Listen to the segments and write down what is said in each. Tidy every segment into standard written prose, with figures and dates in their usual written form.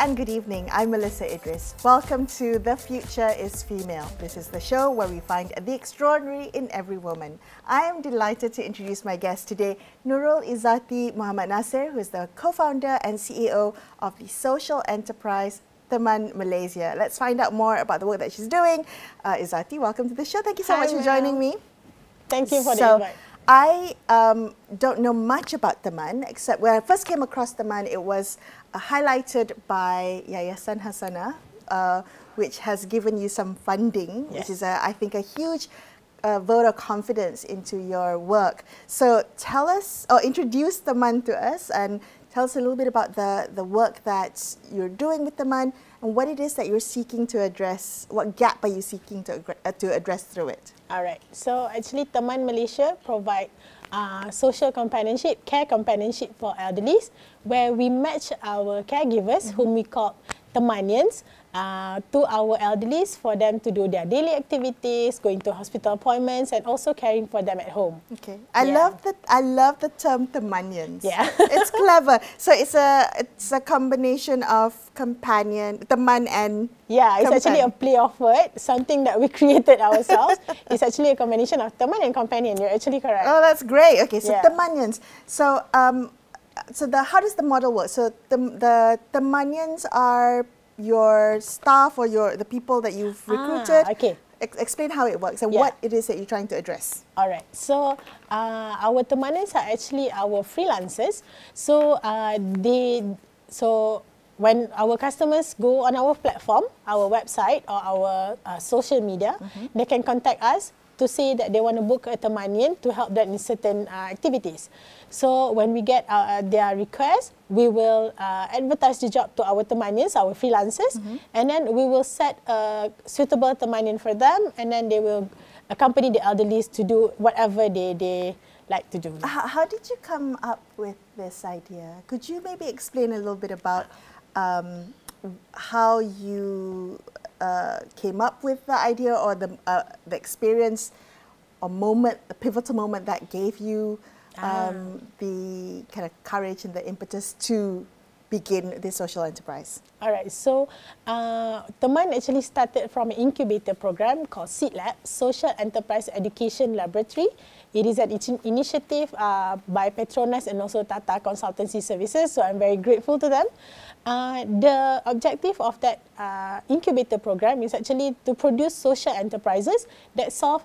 and good evening. I'm Melisa Idris. Welcome to The Future is Female. This is the show where we find the extraordinary in every woman. I am delighted to introduce my guest today, Nurul Ezzati Mohamed Nasir, who is the co-founder and CEO of the social enterprise TEMAN Malaysia. Let's find out more about the work that she's doing. Ezzati, welcome to the show. Thank you so much for joining me. Thank you for the invite. I don't know much about TEMAN, except when I first came across TEMAN, it was highlighted by Yayasan Hasanah, which has given you some funding, which is, I think, a huge vote of confidence into your work. So tell us, or introduce TEMAN to us, and tell us a little bit about the work that you're doing with TEMAN and what it is that you're seeking to address. What gap are you seeking to address through it? All right. So actually, TEMAN Malaysia provide social companionship, care companionship for elderlies, where we match our caregivers, whom we call Temanions, to our elderlies for them to do their daily activities, going to hospital appointments, and also caring for them at home. Okay, I love the term Temanions. Yeah, it's clever. So it's a combination of companion, teman, and it's actually a play of word, something that we created ourselves. It's actually a combination of teman and companion. You're actually correct. Oh, that's great. Okay, so Temanions. So how does the model work? So the Temanions are your staff or the people that you've recruited. Okay. Explain how it works and what it is that you're trying to address. All right. So our Temanions are actually our freelancers. So when our customers go on our platform, our website or our social media, they can contact us to say that they want to book a Temanion to help them in certain activities. So when we get their request, we will advertise the job to our Temanions, our freelancers, and then we will set a suitable Temanion for them, and then they will accompany the elderly to do whatever they like to do. How did you come up with this idea? Could you maybe explain a little bit about how you came up with the idea, or the experience or moment, the pivotal moment that gave you the kind of courage and the impetus to begin this social enterprise? All right, so TEMAN actually started from an incubator program called Seed Lab, Social Enterprise Education Laboratory. It is an initiative by Petronas and also Tata Consultancy Services, so I'm very grateful to them. The objective of that incubator program is actually to produce social enterprises that solve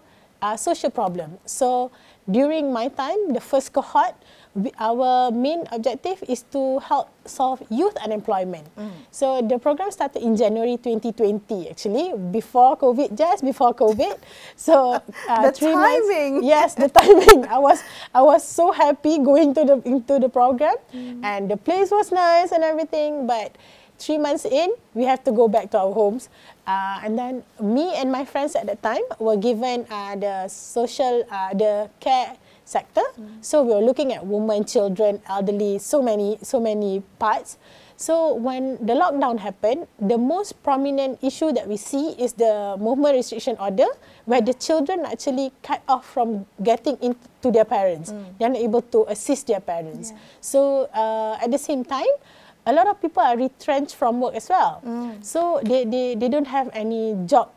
social problems. So during my time, the first cohort, our main objective is to help solve youth unemployment. So the program started in January 2020, actually, before COVID, just before COVID. So the 3 months, timing. yes, the timing. I was so happy going into the program, and the place was nice and everything. But 3 months in, we have to go back to our homes. And then me and my friends at that time were given the care sector. So we were looking at women, children, elderly, so many parts. So when the lockdown happened, the most prominent issue that we see is the movement restriction order, where the children actually cut off from getting into their parents. They're not able to assist their parents. So at the same time, a lot of people are retrenched from work as well. So they don't have any job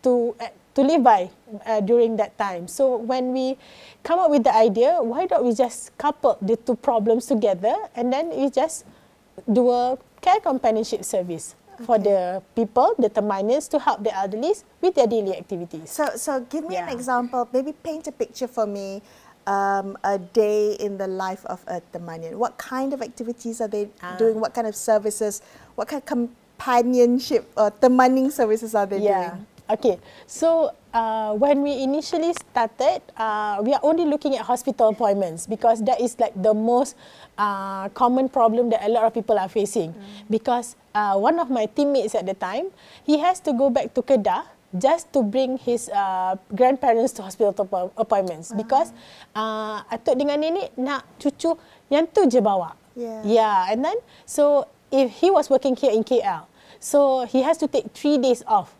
to live by during that time. So when we come up with the idea, why don't we just couple the two problems together, and then we just do a care companionship service for the people, the Temanions, to help the elderly with their daily activities. So give me an example, maybe paint a picture for me, a day in the life of a Temanion. What kind of activities are they doing? What kind of services? What kind of companionship or Temaning services are they doing? Okay, so when we initially started, we are only looking at hospital appointments, because that is like the most common problem that a lot of people are facing. Because one of my teammates at the time, he has to go back to Kedah just to bring his grandparents to hospital appointments, because atuk dengan nenek nak cucu yang tu je bawa. And then so if he was working here in KL, so he has to take 3 days off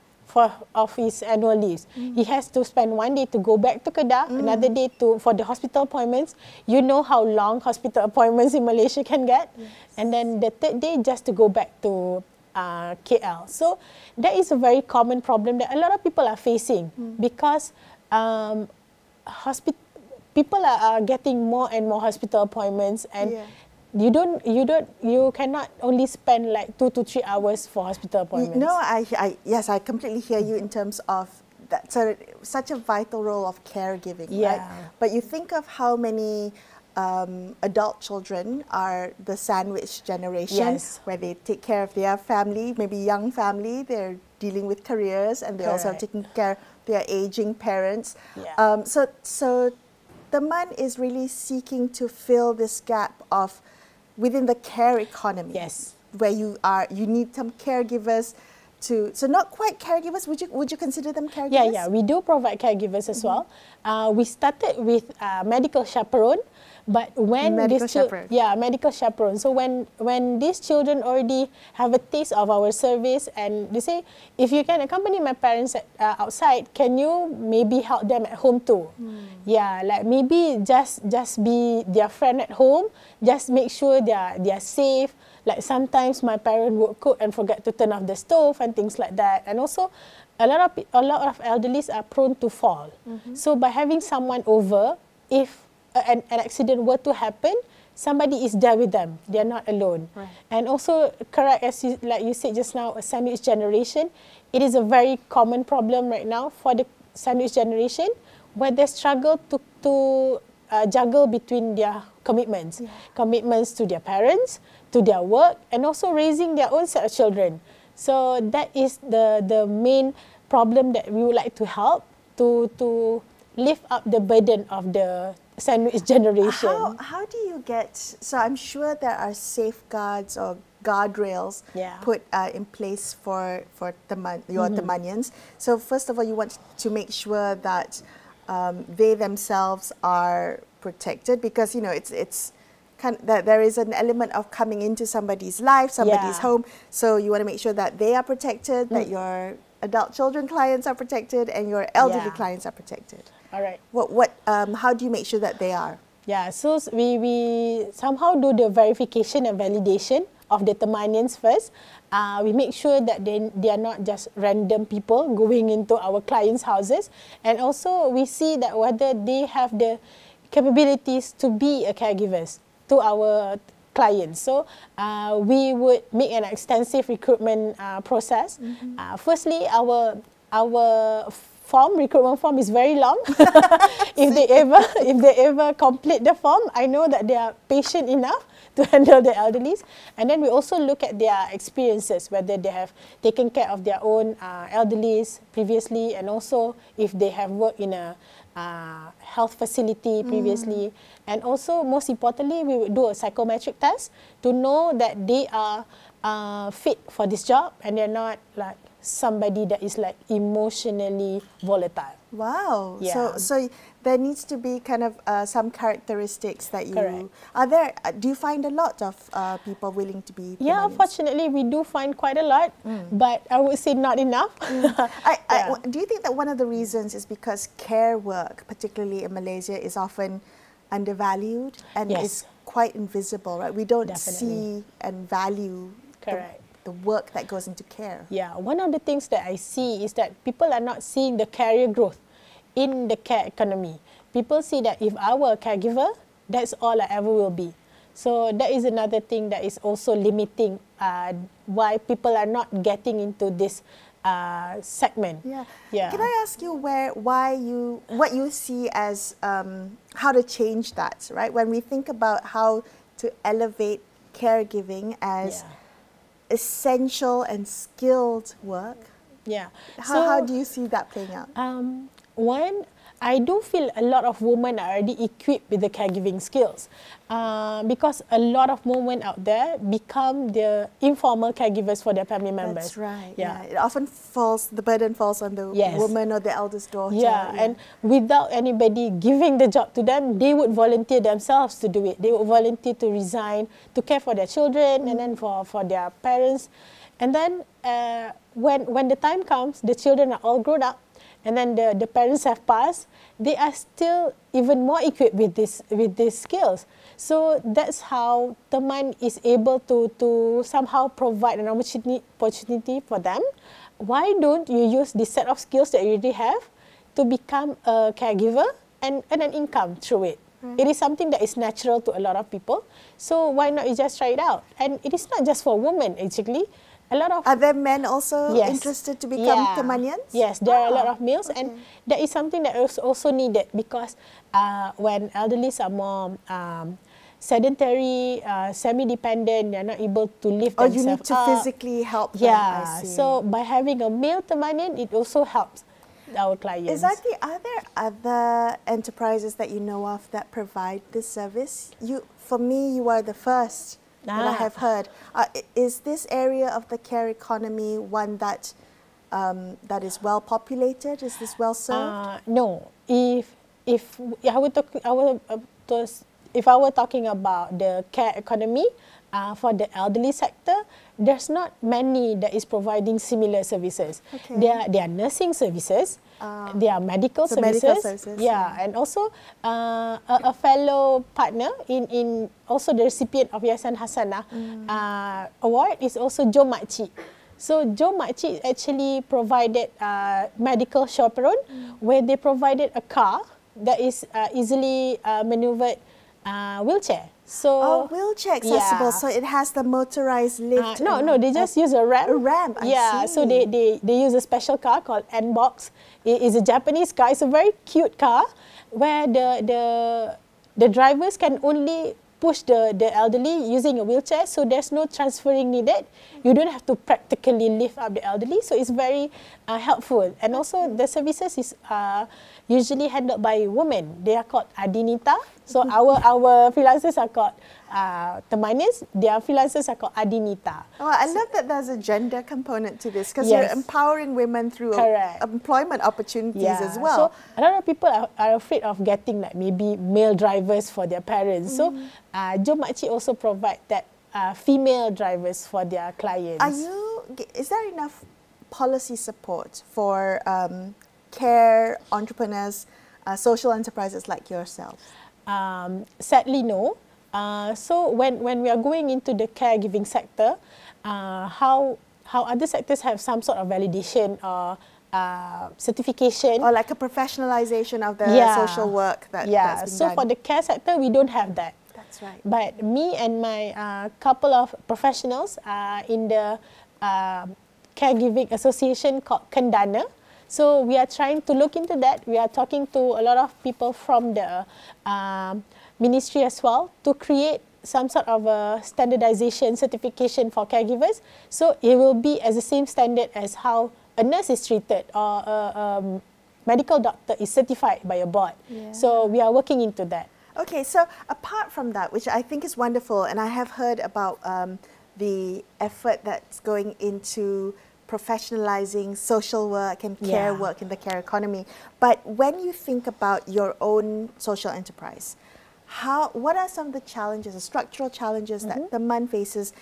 of his annual leaves. He has to spend 1 day to go back to Kedah, another day for the hospital appointments. You know how long hospital appointments in Malaysia can get. And then the 3rd day just to go back to KL. So that is a very common problem that a lot of people are facing because people are getting more and more hospital appointments, and you cannot only spend like 2 to 3 hours for hospital appointments. No, yes, I completely hear you in terms of that. So such a vital role of caregiving, right? But you think of how many adult children are the sandwich generation, where they take care of their family, maybe young family, they're dealing with careers, and they also are taking care of their aging parents. So TEMAN is really seeking to fill this gap of within the care economy, where you need some caregivers to, so not quite caregivers, would you consider them caregivers? Yeah, we do provide caregivers as well. We started with medical chaperone, but when medical chaperone. So when these children already have a taste of our service, and they say, if you can accompany my parents outside, can you maybe help them at home too? Yeah, like maybe just be their friend at home, just make sure they are safe. Like sometimes my parent would cook and forget to turn off the stove and things like that. And also, a lot of elderlies are prone to fall. So by having someone over, if an accident were to happen, somebody is there with them. They are not alone. And also, correct, as like you said just now, a sandwich generation. It is a very common problem right now for the sandwich generation, where they struggle to juggle between their commitments. Commitments to their parents, to their work, and also raising their own set of children. So that is the main problem that we would like to help to lift up the burden of the sandwich generation. How do you get, so I'm sure there are safeguards or guardrails put in place for your Temanions. So first of all, you want to make sure that they themselves are protected, because it's kind of, that there is an element of coming into somebody's life, somebody's home. So you want to make sure that they are protected, that your adult children clients are protected, and your elderly clients are protected. All right. How do you make sure that they are? Yeah, so we somehow do the verification and validation of the Temanions first. We make sure that they are not just random people going into our clients' houses, and also we see that whether they have the capabilities to be a caregivers to our clients. So we would make an extensive recruitment process. Firstly, our recruitment form is very long. If they ever complete the form, I know that they are patient enough to handle the elderlies. And then we also look at their experiences, whether they have taken care of their own elderlies previously, and also if they have worked in a health facility previously. And also, most importantly, we would do a psychometric test to know that they are fit for this job, and they're not like somebody that is like emotionally volatile. Wow. So there needs to be kind of some characteristics that you... Correct. Are there, do you find a lot of people willing to be Temanions? Yeah, fortunately, we do find quite a lot, but I would say not enough. Do you think that one of the reasons is because care work, particularly in Malaysia, is often undervalued and is quite invisible, right? We don't see and value the work that goes into care. Yeah, one of the things that I see is that people are not seeing the career growth in the care economy. People see that if I were a caregiver, that's all I ever will be. So that is another thing that is also limiting why people are not getting into this segment. Can I ask you what you see as how to change that, right? When we think about how to elevate caregiving as essential and skilled work, how do you see that playing out? One, I do feel a lot of women are already equipped with the caregiving skills because a lot of women out there become the informal caregivers for their family members. That's right. It often the burden falls on the woman or the eldest daughter. And without anybody giving the job to them, they would volunteer themselves to do it. They would volunteer to resign, to care for their children, and then for their parents. And then when the time comes, the children are all grown up. and then the parents have passed, they are still even more equipped with these skills. So that's how Teman is able to somehow provide an opportunity for them. Why don't you use this set of skills that you already have to become a caregiver and earn an income through it? It is something that is natural to a lot of people. So why not you just try it out? And it is not just for women, actually. A lot of... Are there men also interested to become Temanions? Yes, there are a lot of males, and that is something that is also needed, because when elderly are more sedentary, semi-dependent, they are not able to lift themselves up. You need to physically help them. Yeah, so by having a male Temanion, it also helps our clients. Exactly. Are there other enterprises that you know of that provide this service? For me, you are the first that I have heard. Is this area of the care economy one that that is well populated? Is this well served? No. If I were talking about the care economy for the elderly sector, there's not many that is providing similar services. Okay. There are nursing services, there are medical services, and also a fellow partner in also the recipient of Yayasan Hasanah award is also Jo Makcik. So Jo Makcik actually provided medical chaperone, where they provided a car that is easily maneuvered wheelchair. So wheelchair accessible. So it has the motorized lift. No, they just use a ramp. A ramp. I see. So they use a special car called N-Box. It is a Japanese car. It's a very cute car where the drivers can only push the elderly using a wheelchair, so there's no transferring needed. You don't have to practically lift up the elderly, so it's very helpful. And also the services is usually handled by women. They are called Adinita. So our freelancers are called Temanions. Their freelancers are called Adinita. Oh, I love that there's a gender component to this, because you're empowering women through employment opportunities as well. So a lot of people are afraid of getting like maybe male drivers for their parents. So Jo Makcik also provide that female drivers for their clients. Is there enough policy support for care entrepreneurs, social enterprises like yourself? Sadly, no. So when we are going into the caregiving sector, how other sectors have some sort of validation or certification, or like a professionalization of the social work that's being done. For the care sector, we don't have that. That's right. But me and my couple of professionals in the caregiving association called Kendana. So we are trying to look into that. We are talking to a lot of people from the ministry as well to create some sort of a standardization certification for caregivers. So it will be as the same standard as how a nurse is treated or a medical doctor is certified by a board. So we are working into that. Okay, so apart from that, which I think is wonderful, and I have heard about the effort that's going into professionalizing social work and care work in the care economy. But when you think about your own social enterprise, what are some of the challenges, the structural challenges that the MAN faces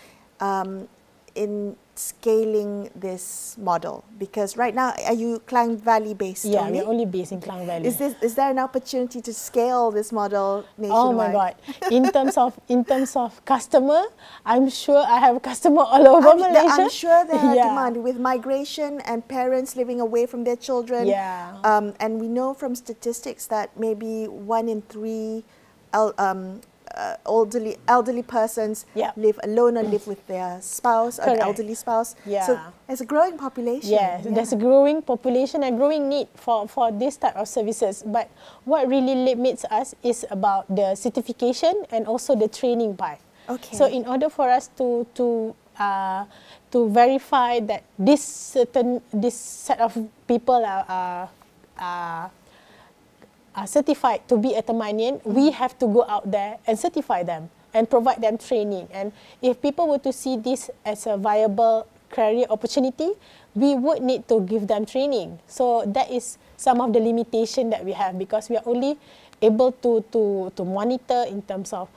in scaling this model? Because right now, are you Klang Valley based only? Yeah, we're only based in Klang Valley. Is there an opportunity to scale this model nationwide? Oh my God! In terms of customer, I'm sure I have a customer all over Malaysia. I'm sure there are demand with migration and parents living away from their children. And we know from statistics that maybe 1 in 3 elderly persons live alone or live with their spouse or an elderly spouse. So there's a growing population. There's a growing population and growing need for this type of services. But what really limits us is about the certification and also the training part. Okay. So in order for us to verify that this set of people are certified to be a Temanion, we have to go out there and certify them and provide them training. And if people were to see this as a viable career opportunity, we would need to give them training. So that is some of the limitation that we have, because we are only able to monitor in terms of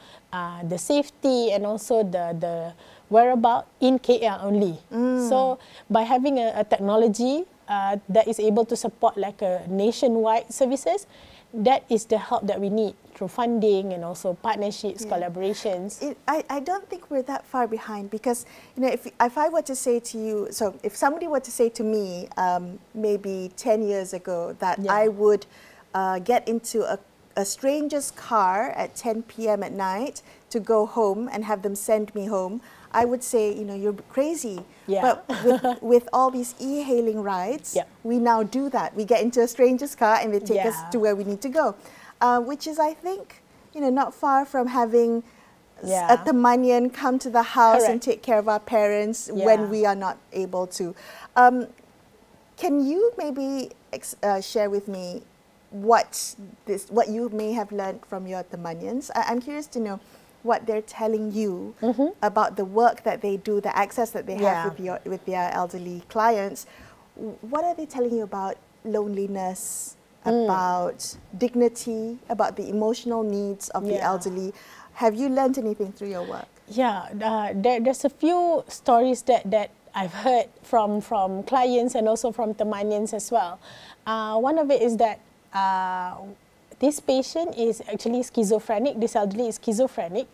the safety and also the whereabout in KL only. So by having a technology that is able to support like a nationwide services, that is the help that we need through funding and also partnerships, collaborations. I don't think we're that far behind, because if I were to say to you, so if somebody were to say to me maybe 10 years ago that I would get into a stranger's car at 10 p.m. at night to go home and have them send me home, I would say, you're crazy. But with all these e-hailing rides, we now do that. We get into a stranger's car and they take us to where we need to go, which is, I think, not far from having a Temanion come to the house and take care of our parents when we are not able to. Can you maybe share with me what you may have learned from your Temanions? I'm curious to know what they're telling you about the work that they do, the access that they have with their elderly clients. What are they telling you about loneliness, about dignity, about the emotional needs of the elderly? Have you learned anything through your work? Yeah, there's a few stories that I've heard from clients and also from Temanions as well. One of it is that this patient is actually schizophrenic. This elderly is schizophrenic.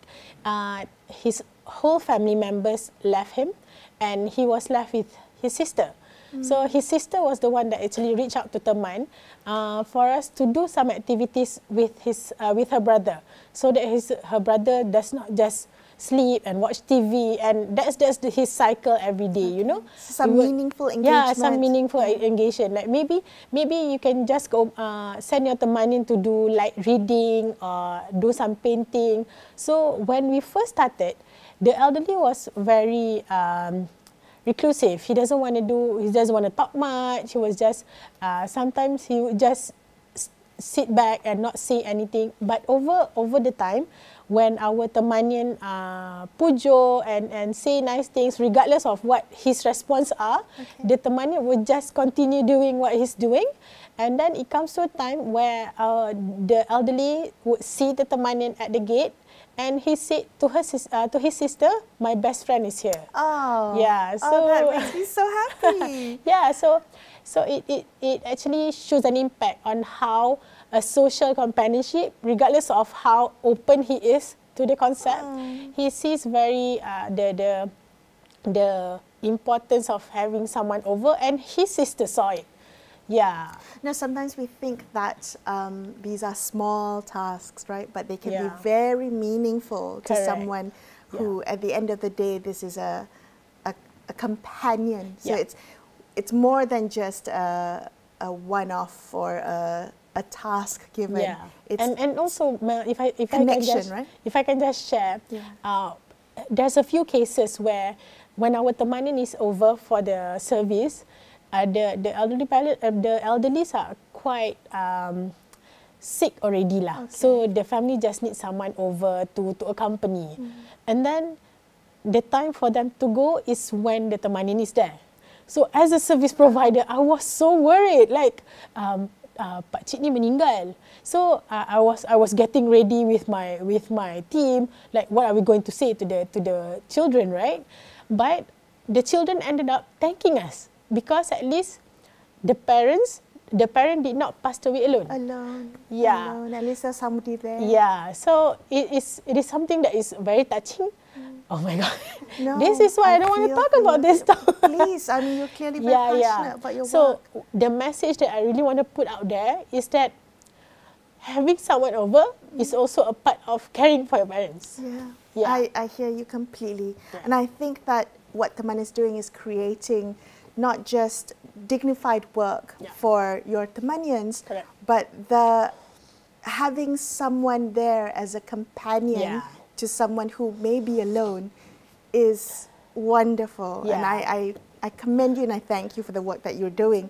His whole family members left him, and he was left with his sister. So his sister was the one that actually reached out to Teman for us to do some activities with her brother, so that her brother does not just sleep and watch TV, and that's his cycle every day, Some meaningful engagement. Yeah, some meaningful engagement. Like maybe you can just go send your Temanion to do like reading or do some painting. So when we first started, the elderly was very reclusive. He doesn't want to talk much. He was just sometimes he would just sit back and not say anything. But over the time, when our Temanion pujo and say nice things, regardless of what his response are, the Temanion would just continue doing what he's doing. And then it comes to a time where the elderly would see the Temanion at the gate, and he said to his sister, "My best friend is here." Oh, yeah. So that makes me so happy. Yeah. So it actually shows an impact on how a social companionship, regardless of how open he is to the concept, he sees very the importance of having someone over, and his sister saw it. Yeah. Now, sometimes we think that these are small tasks, right? But they can be very meaningful to someone who, at the end of the day, this is a companion. So it's more than just a one-off or a task given. Yeah. It's and also, Mel, if I can just share, there's a few cases where when our Temanion is over for the service, the elderlies are quite sick already lah. So the family just needs someone over to accompany. And then the time for them to go is when the Temanion is there. So as a service provider, I was so worried, like Pak Cik ni meninggal. So I was getting ready with my team, like what are we going to say to the children, right? But the children ended up thanking us, because at least the parent did not pass away alone. Yeah. Alone. At least there's somebody there. Yeah. So it is something that is very touching. Oh my God. No, this is why I don't want to talk about this stuff. Please, I mean, you're clearly very passionate about your work. So the message that I really want to put out there is that having someone over is also a part of caring for your parents. Yeah. I hear you completely. And I think that what Teman is doing is creating not just dignified work for your Temanions, but having someone there as a companion to someone who may be alone is wonderful. And I commend you and I thank you for the work that you're doing.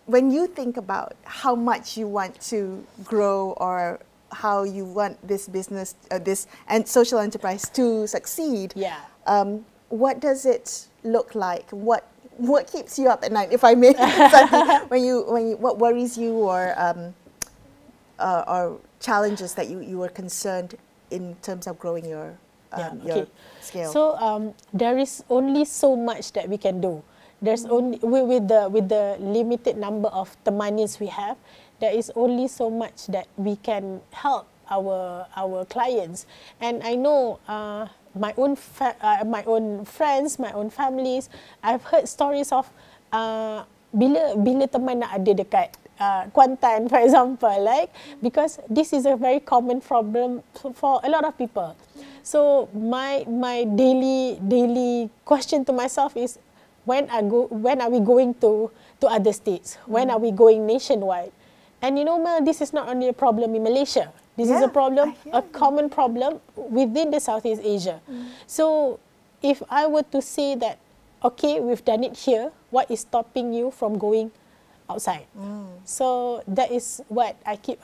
When you think about how much you want to grow or how you want this business, and social enterprise to succeed, what does it look like? What keeps you up at night, if I may? What worries you, or challenges that you are concerned in terms of growing your your scale? So there is only so much that we can do. There's only with the limited number of Temanions we have, there is only so much that we can help our clients. And I know my own friends, my own families, I've heard stories of bila teman nak ada dekat Kuantan, for example, like, because this is a very common problem for a lot of people. So my daily question to myself is, when are we going to other states? When are we going nationwide? And you know, Mel, this is not only a problem in Malaysia. This is a problem, a common problem within the Southeast Asia. So if I were to say that, okay, we've done it here, what is stopping you from going outside? So that is what I keep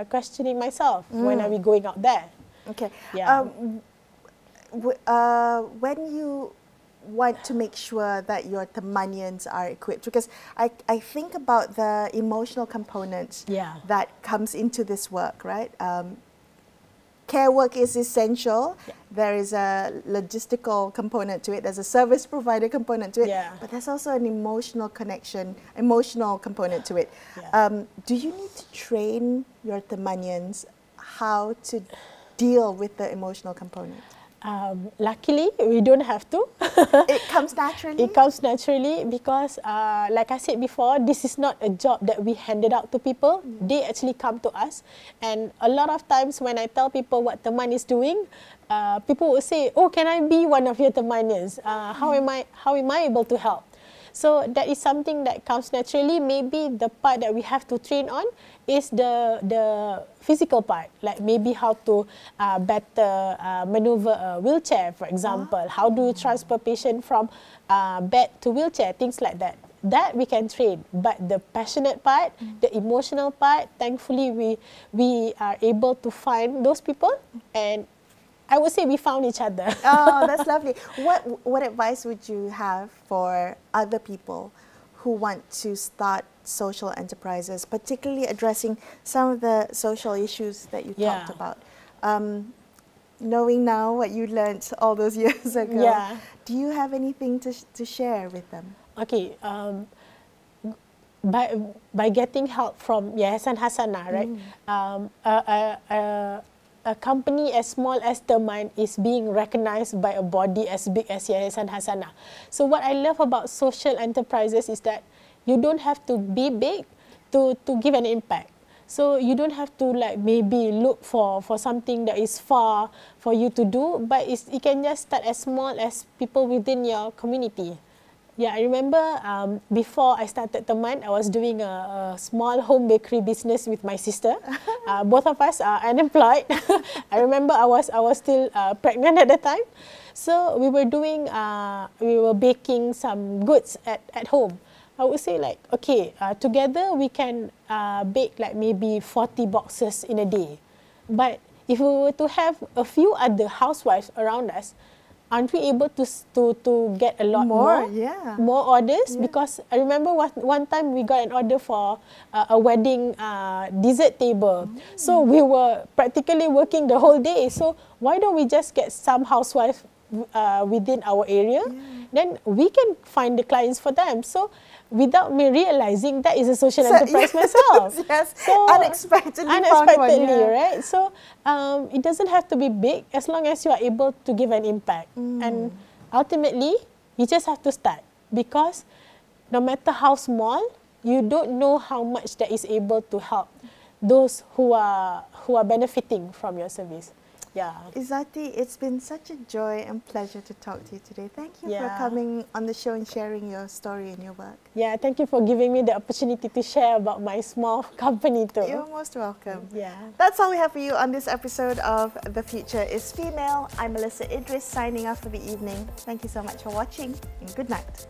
questioning myself. When are we going out there? Okay. Yeah. When you want to make sure that your Temanions are equipped, because I think about the emotional component that comes into this work, right? Care work is essential. There is a logistical component to it. There's a service provider component to it. But there's also an emotional component to it. Do you need to train your Temanions how to deal with the emotional component? Luckily, we don't have to. It comes naturally? It comes naturally because, like I said before, this is not a job that we handed out to people. They actually come to us. And a lot of times when I tell people what Teman is doing, people will say, oh, can I be one of your Temanions? How am I able to help? So that is something that comes naturally. Maybe the part that we have to train on is the physical part, like maybe how to better maneuver a wheelchair, for example. How do you transfer patient from bed to wheelchair, things like that. That we can train. But the passionate part, the emotional part, thankfully we are able to find those people, and I would say we found each other. Oh, that's lovely. What advice would you have for other people who want to start social enterprises, particularly addressing some of the social issues that you talked about? Knowing now what you learned all those years ago, do you have anything to share with them? Okay. By getting help from Yayasan Hasanah, right? A company as small as Teman is being recognized by a body as big as Yayasan Hasanah. So what I love about social enterprises is that you don't have to be big to give an impact. So you don't have to like maybe look for something that is far for you to do, but it can just start as small as people within your community. Yeah, I remember before I started Teman, I was doing a small home bakery business with my sister. Both of us are unemployed. I remember I was still pregnant at the time. So we were baking some goods at home. I would say like, okay, together we can bake like maybe 40 boxes in a day. But if we were to have a few other housewives around us, aren't we able to get a lot more orders? Because I remember one time we got an order for a wedding dessert table. So we were practically working the whole day. So why don't we just get some housewives within our area? Then we can find the clients for them. So without me realizing, that is a social enterprise myself. Yes, so unexpectedly, right? So it doesn't have to be big as long as you are able to give an impact. And ultimately, you just have to start, because no matter how small, you don't know how much that is able to help those who are benefiting from your service. Yeah. Izzati, it's been such a joy and pleasure to talk to you today. Thank you for coming on the show and sharing your story and your work. Yeah, thank you for giving me the opportunity to share about my small company too. You're most welcome. Yeah. That's all we have for you on this episode of The Future is Female. I'm Melisa Idris, signing off for the evening. Thank you so much for watching, and good night.